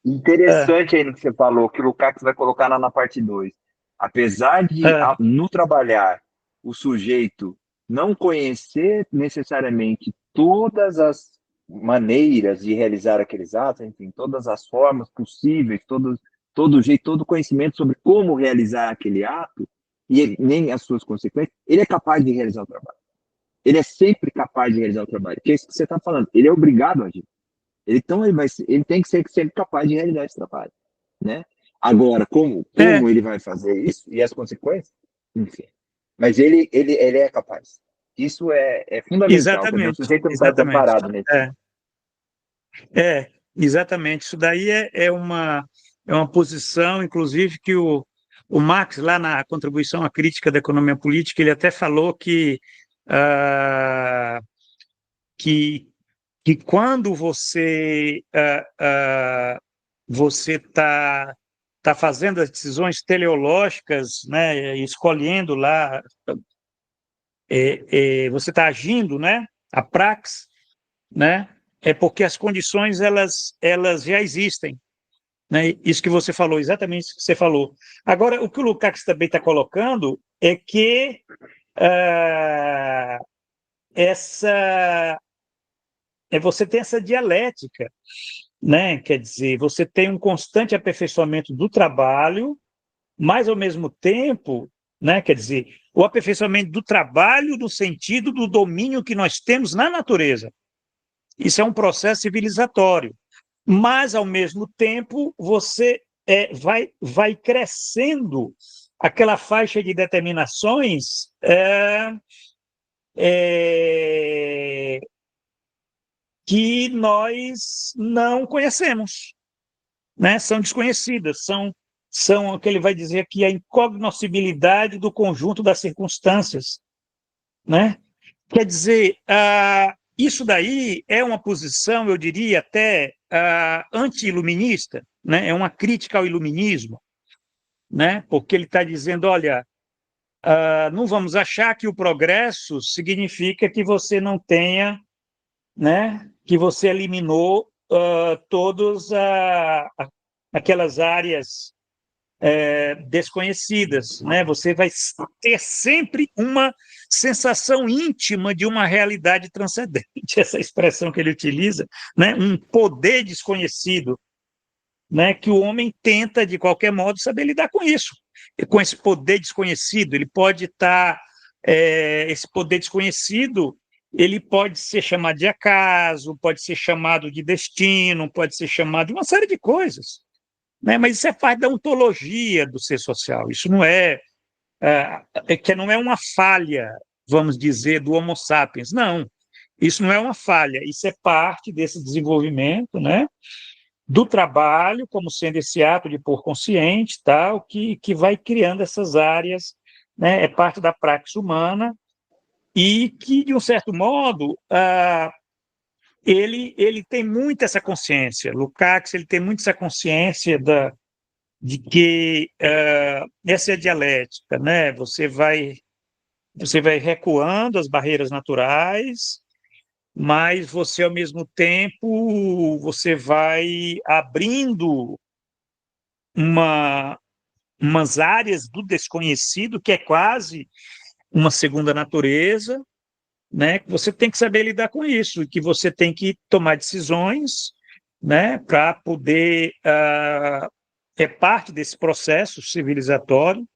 interessante aí no que você falou, que o Lukács vai colocar na parte 2. Apesar de, no trabalhar, o sujeito não conhecer necessariamente todas as maneiras de realizar aqueles atos, enfim, todas as formas possíveis, todo jeito, todo conhecimento sobre como realizar aquele ato, e nem as suas consequências, ele é capaz de realizar o trabalho. Ele é sempre capaz de realizar o trabalho, que é isso que você está falando. Ele é obrigado a agir. Então, ele tem que ser sempre capaz de realizar esse trabalho. Né? Agora, como ele vai fazer isso e as consequências? Enfim. Mas ele é capaz. Isso é fundamental. Quer dizer, o sujeito não está desamparado nesse. Exatamente. Isso daí é uma posição, inclusive, que o Marx, lá na Contribuição à Crítica da Economia Política, ele até falou que quando você está fazendo as decisões teleológicas, né, escolhendo lá, você está agindo, né, a praxis, né, é porque as condições elas já existem. Né, isso que você falou, exatamente isso que você falou. Agora, o que o Lukács também está colocando é que você tem essa dialética, né? Quer dizer, você tem um constante aperfeiçoamento do trabalho, mas, ao mesmo tempo, né? Quer dizer, o aperfeiçoamento do trabalho no sentido do domínio que nós temos na natureza. Isso é um processo civilizatório. Mas, ao mesmo tempo, você vai crescendo aquela faixa de determinações que nós não conhecemos, né? São desconhecidas, são o que ele vai dizer aqui, a incognoscibilidade do conjunto das circunstâncias, né? Quer dizer, isso daí é uma posição, eu diria até anti-iluminista, né? É uma crítica ao iluminismo, né? Porque ele está dizendo, olha, não vamos achar que o progresso significa que você não tenha, né? Que você eliminou todas aquelas áreas desconhecidas, né? Você vai ter sempre uma sensação íntima de uma realidade transcendente, essa expressão que ele utiliza, né? Um poder desconhecido, né? Que o homem tenta, de qualquer modo, saber lidar com isso. E com esse poder desconhecido, ele pode estar... esse poder desconhecido, ele pode ser chamado de acaso, pode ser chamado de destino, pode ser chamado de uma série de coisas, né? Mas isso é parte da ontologia do ser social. Isso não é uma falha, vamos dizer, do Homo sapiens. Não, isso não é uma falha. Isso é parte desse desenvolvimento, né? Do trabalho, como sendo esse ato de pôr consciente, tal, que vai criando essas áreas, né? É parte da praxis humana e que, de um certo modo, ele tem muito essa consciência. Lukács, ele tem muito essa consciência de que essa é a dialética, né? Você vai recuando as barreiras naturais, mas você, ao mesmo tempo, você vai abrindo umas áreas do desconhecido, que é quase uma segunda natureza, né? Você tem que saber lidar com isso, e que você tem que tomar decisões, né? Para poder... é parte desse processo civilizatório,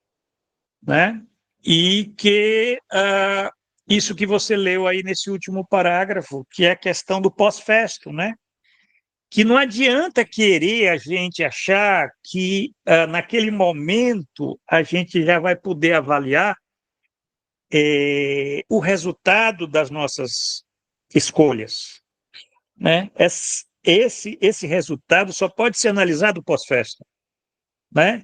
né? E que isso que você leu aí nesse último parágrafo, que é a questão do pós-festo, né? Que não adianta querer a gente achar que naquele momento a gente já vai poder avaliar o resultado das nossas escolhas, né? Esse resultado só pode ser analisado pós-festa, né?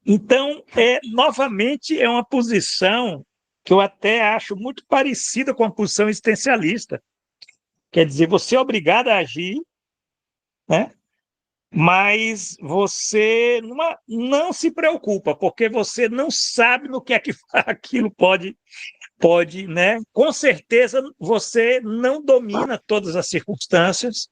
Então, novamente, é uma posição que eu até acho muito parecida com a posição existencialista. Quer dizer, você é obrigado a agir, né? Mas você não se preocupa, porque você não sabe no que é que aquilo pode, né? Com certeza, você não domina todas as circunstâncias,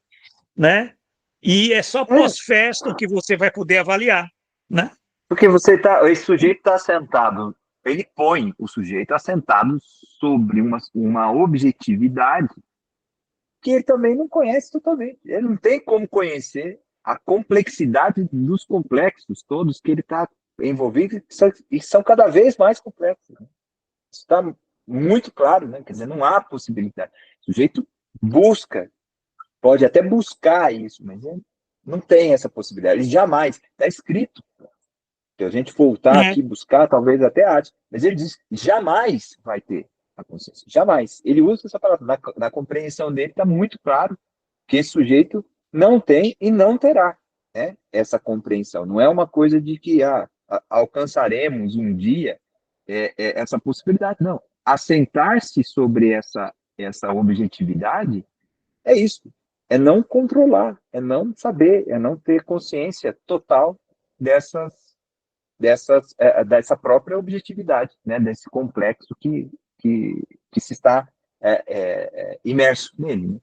né? E é só pós-festa que você vai poder avaliar, né? Porque esse sujeito está sentado, ele põe o sujeito assentado sobre uma objetividade que ele também não conhece totalmente. Ele não tem como conhecer a complexidade dos complexos todos que ele está envolvido e são cada vez mais complexos. Né? Isso está muito claro, né? Quer dizer, não há possibilidade. O sujeito busca, pode até buscar isso, mas ele não tem essa possibilidade. Ele jamais, está escrito. Se a gente voltar aqui buscar, talvez até ache. Mas ele diz, jamais vai ter a consciência. Jamais. Ele usa essa palavra. Na compreensão dele está muito claro que esse sujeito não tem e não terá, né, essa compreensão. Não é uma coisa de que alcançaremos um dia essa possibilidade. Não. Assentar-se sobre essa objetividade é isso. É não controlar, é não saber, é não ter consciência total dessa própria objetividade, né, desse complexo que se está imerso nele. Né?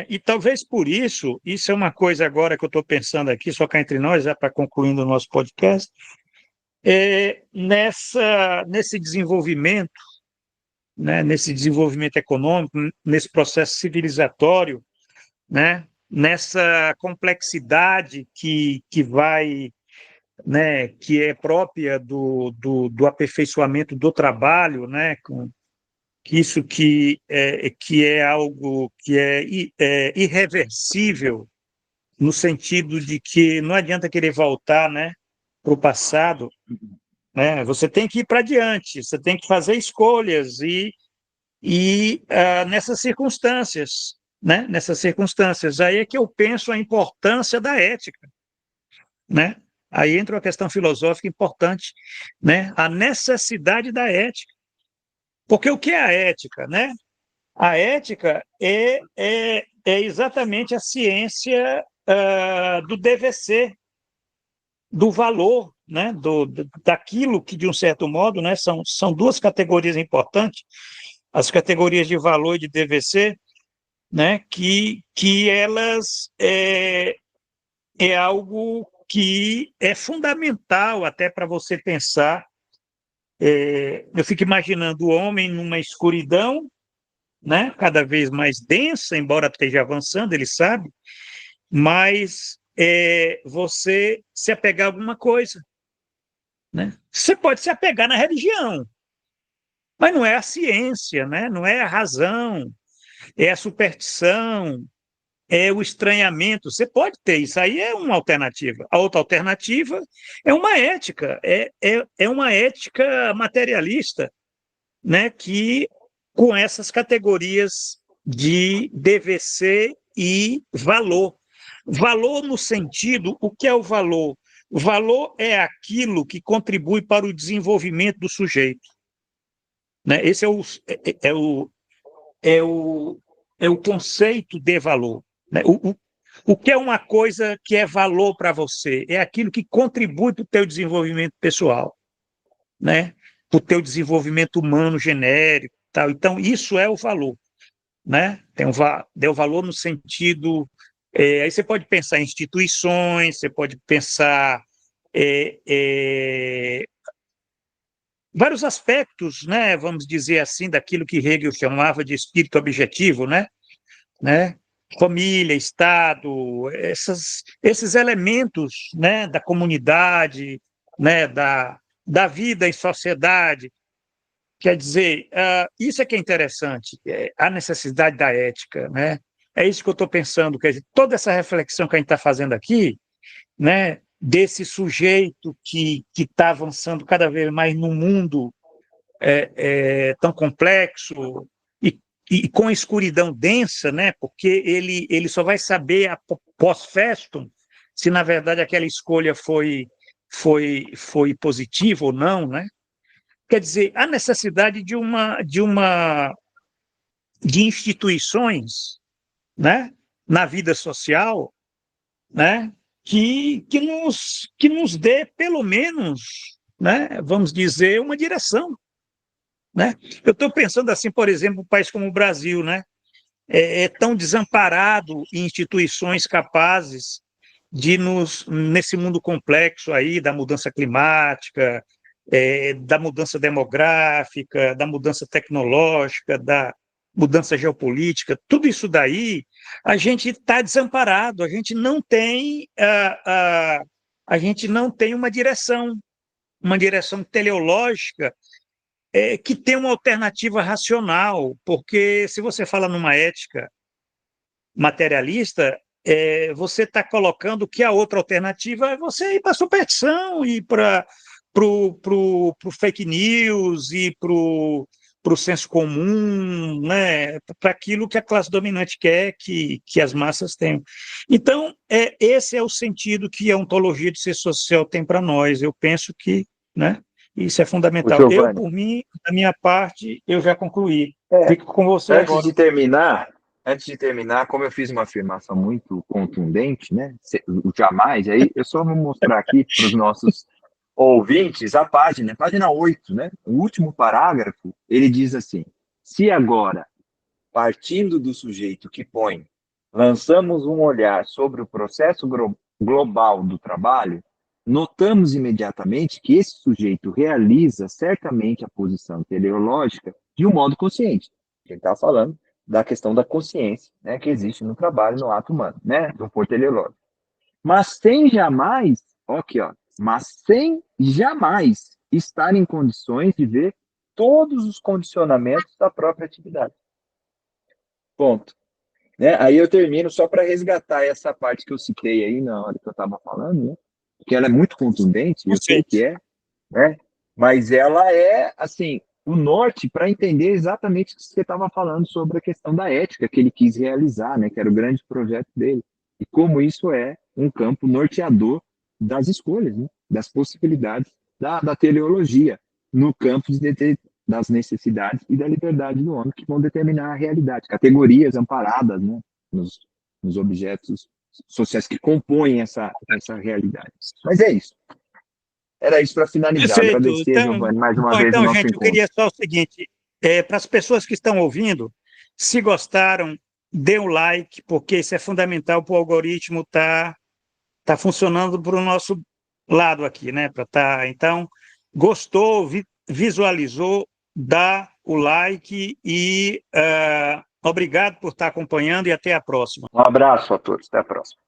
E talvez por isso é uma coisa agora que eu estou pensando aqui, só cá entre nós, já para concluindo o nosso podcast, nesse desenvolvimento, né, nesse desenvolvimento econômico, nesse processo civilizatório, né, nessa complexidade que vai, né, que é própria do aperfeiçoamento do trabalho, né, que isso que é algo que é irreversível, no sentido de que não adianta querer voltar, né, para o passado, né? Você tem que ir para diante, você tem que fazer escolhas nessas circunstâncias, né? Nessas circunstâncias, aí é que eu penso a importância da ética, né? Aí entra uma questão filosófica importante, né? A necessidade da ética. Porque o que é a ética, né? A ética é exatamente a ciência do dever ser, do valor, né? Daquilo que, de um certo modo, né? São duas categorias importantes, as categorias de valor e de dever ser, né? Que elas é algo que é fundamental até para você pensar. Eu fico imaginando o homem numa escuridão, né, cada vez mais densa, embora esteja avançando, ele sabe, mas você se apegar a alguma coisa, né? Você pode se apegar na religião, mas não é a ciência, né? Não é a razão, é a superstição, é o estranhamento. Você pode ter, isso aí é uma alternativa. A outra alternativa é uma ética, é uma ética materialista, né? Que com essas categorias de dever ser e valor. Valor no sentido, o que é o valor? O valor é aquilo que contribui para o desenvolvimento do sujeito, né? Esse é o, é o, é o conceito de valor, né? O que é uma coisa que é valor para você? É aquilo que contribui para o teu desenvolvimento pessoal, né? Para o teu desenvolvimento humano genérico, tal. Então, isso é o valor, né? Deu valor no sentido. Aí você pode pensar em instituições, você pode pensar é, é, vários aspectos, né? Vamos dizer assim, daquilo que Hegel chamava de espírito objetivo, né? Família, Estado, esses elementos, né? Da comunidade, né? Da vida em sociedade. Quer dizer, isso é que é interessante, a necessidade da ética, né? É isso que eu estou pensando, quer dizer, toda essa reflexão que a gente está fazendo aqui, né, desse sujeito que está avançando cada vez mais num mundo tão complexo e, e com escuridão densa, né, porque ele só vai saber a pós-festum se, na verdade, aquela escolha foi positiva ou não, né? Quer dizer, a necessidade de instituições, né, na vida social, né, que nos dê, pelo menos, né, vamos dizer, uma direção. Né? Eu estou pensando assim, por exemplo, um país como o Brasil, né, é tão desamparado em instituições capazes de nesse mundo complexo aí da mudança climática, da mudança demográfica, da mudança tecnológica, da mudança geopolítica, tudo isso daí, a gente está desamparado, a gente não tem uma direção teleológica que tem uma alternativa racional, porque se você fala numa ética materialista, você está colocando que a outra alternativa é você ir para a superstição, ir para o fake news, ir para o senso comum, né? Para aquilo que a classe dominante quer que as massas tenham. Então, esse é o sentido que a ontologia de ser social tem para nós. Eu penso que, né, isso é O fundamental. Eu, Giovanni, por mim, da minha parte, eu já concluí. Fico com você antes agora. de terminar, como eu fiz uma afirmação muito contundente, né? O jamais, aí eu só vou mostrar aqui para os nossos ouvintes a página 8, né? O último parágrafo, ele diz assim: se agora, partindo do sujeito que põe, lançamos um olhar sobre o processo global do trabalho, notamos imediatamente que esse sujeito realiza certamente a posição teleológica de um modo consciente. A gente está falando da questão da consciência, né, que existe no trabalho, no ato humano, né, do for teleológico. Mas sem jamais, aqui, ó, mas sem jamais estar em condições de ver todos os condicionamentos da própria atividade. Ponto. Né? Aí eu termino só para resgatar essa parte que eu citei aí na hora que eu estava falando, né? Porque ela é muito contundente, eu sei que é, né? Mas ela é, assim, o norte para entender exatamente o que você estava falando sobre a questão da ética que ele quis realizar, né? Que era o grande projeto dele. E como isso é um campo norteador das escolhas, né? Das possibilidades da teleologia, no campo das necessidades e da liberdade do homem, que vão determinar a realidade, categorias amparadas, né? Nos objetos sociais que compõem essa realidade. Mas é isso. Era isso para finalizar. Perfeito. Agradecer, Giovanni, mais uma vez o nosso Gente, eu encontro. queria só o seguinte, para as pessoas que estão ouvindo, se gostaram, dê um like, porque isso é fundamental para o algoritmo tá funcionando para o nosso lado aqui, né? Então, gostou, visualizou, dá o like e obrigado por estar acompanhando e até a próxima. Um abraço a todos. Até a próxima.